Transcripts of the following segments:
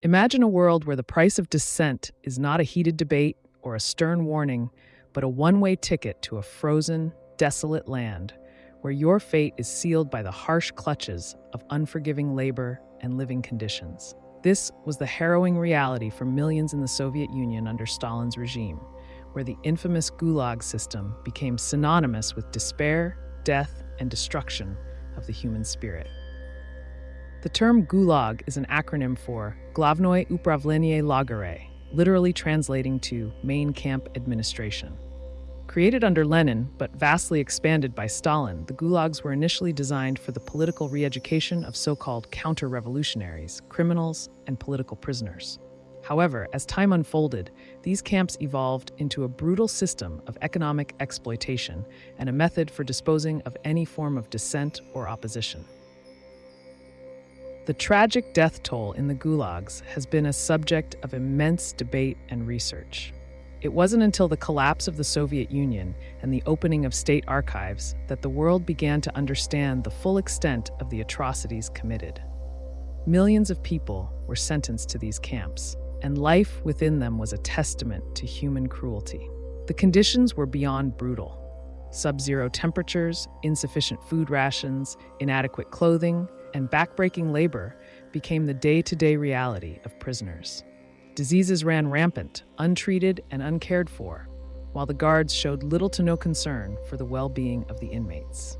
Imagine a world where the price of dissent is not a heated debate or a stern warning, but a one-way ticket to a frozen, desolate land where your fate is sealed by the harsh clutches of unforgiving labor and living conditions. This was the harrowing reality for millions in the Soviet Union under Stalin's regime, where the infamous Gulag system became synonymous with despair, death, and destruction of the human spirit. The term Gulag is an acronym for Glavnoye Upravlenie Lagere, literally translating to Main Camp Administration. Created under Lenin, but vastly expanded by Stalin, the gulags were initially designed for the political re-education of so-called counter-revolutionaries, criminals, and political prisoners. However, as time unfolded, these camps evolved into a brutal system of economic exploitation and a method for disposing of any form of dissent or opposition. The tragic death toll in the gulags has been a subject of immense debate and research. It wasn't until the collapse of the Soviet Union and the opening of state archives that the world began to understand the full extent of the atrocities committed. Millions of people were sentenced to these camps, and life within them was a testament to human cruelty. The conditions were beyond brutal. Sub-zero temperatures, insufficient food rations, inadequate clothing, and backbreaking labor became the day-to-day reality of prisoners. Diseases ran rampant, untreated and uncared for, while the guards showed little to no concern for the well-being of the inmates.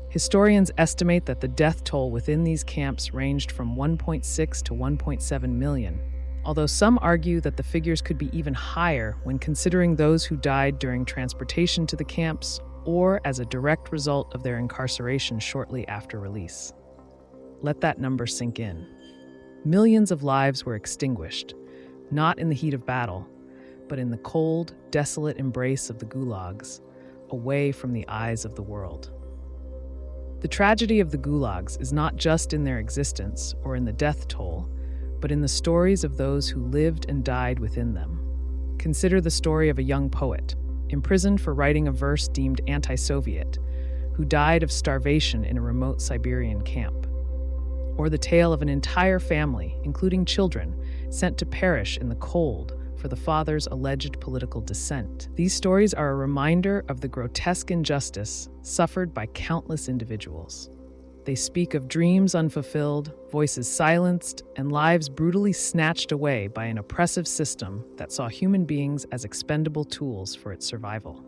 Historians estimate that the death toll within these camps ranged from 1.6 to 1.7 million, although some argue that the figures could be even higher when considering those who died during transportation to the camps or as a direct result of their incarceration shortly after release. Let that number sink in. Millions of lives were extinguished, not in the heat of battle, but in the cold, desolate embrace of the gulags, away from the eyes of the world. The tragedy of the gulags is not just in their existence or in the death toll, but in the stories of those who lived and died within them. Consider the story of a young poet, imprisoned for writing a verse deemed anti-Soviet, who died of starvation in a remote Siberian camp. Or the tale of an entire family, including children, sent to perish in the cold for the father's alleged political dissent. These stories are a reminder of the grotesque injustice suffered by countless individuals. They speak of dreams unfulfilled, voices silenced, and lives brutally snatched away by an oppressive system that saw human beings as expendable tools for its survival.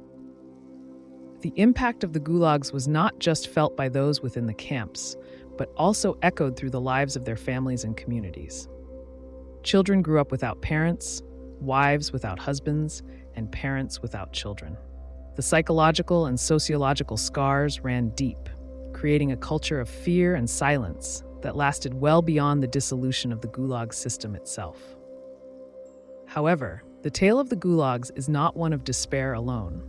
The impact of the gulags was not just felt by those within the camps, but also echoed through the lives of their families and communities. Children grew up without parents, wives without husbands, and parents without children. The psychological and sociological scars ran deep, creating a culture of fear and silence that lasted well beyond the dissolution of the Gulag system itself. However, the tale of the Gulags is not one of despair alone.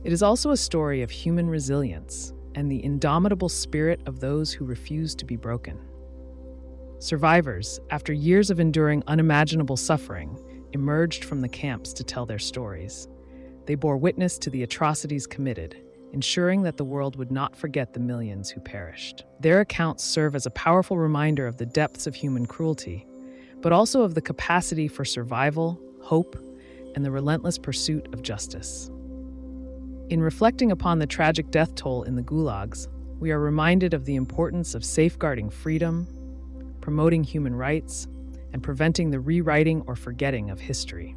It is also a story of human resilience and the indomitable spirit of those who refuse to be broken. Survivors, after years of enduring unimaginable suffering, emerged from the camps to tell their stories. They bore witness to the atrocities committed, ensuring that the world would not forget the millions who perished. Their accounts serve as a powerful reminder of the depths of human cruelty, but also of the capacity for survival, hope, and the relentless pursuit of justice. In reflecting upon the tragic death toll in the gulags, we are reminded of the importance of safeguarding freedom, promoting human rights, and preventing the rewriting or forgetting of history.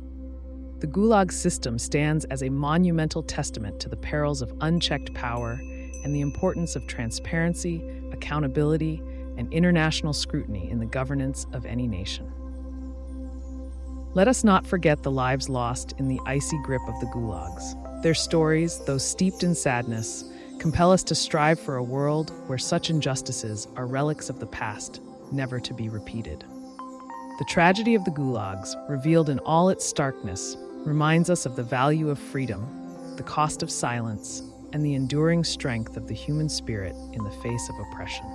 The Gulag system stands as a monumental testament to the perils of unchecked power and the importance of transparency, accountability, and international scrutiny in the governance of any nation. Let us not forget the lives lost in the icy grip of the gulags. Their stories, though steeped in sadness, compel us to strive for a world where such injustices are relics of the past, never to be repeated. The tragedy of the gulags, revealed in all its starkness, reminds us of the value of freedom, the cost of silence, and the enduring strength of the human spirit in the face of oppression.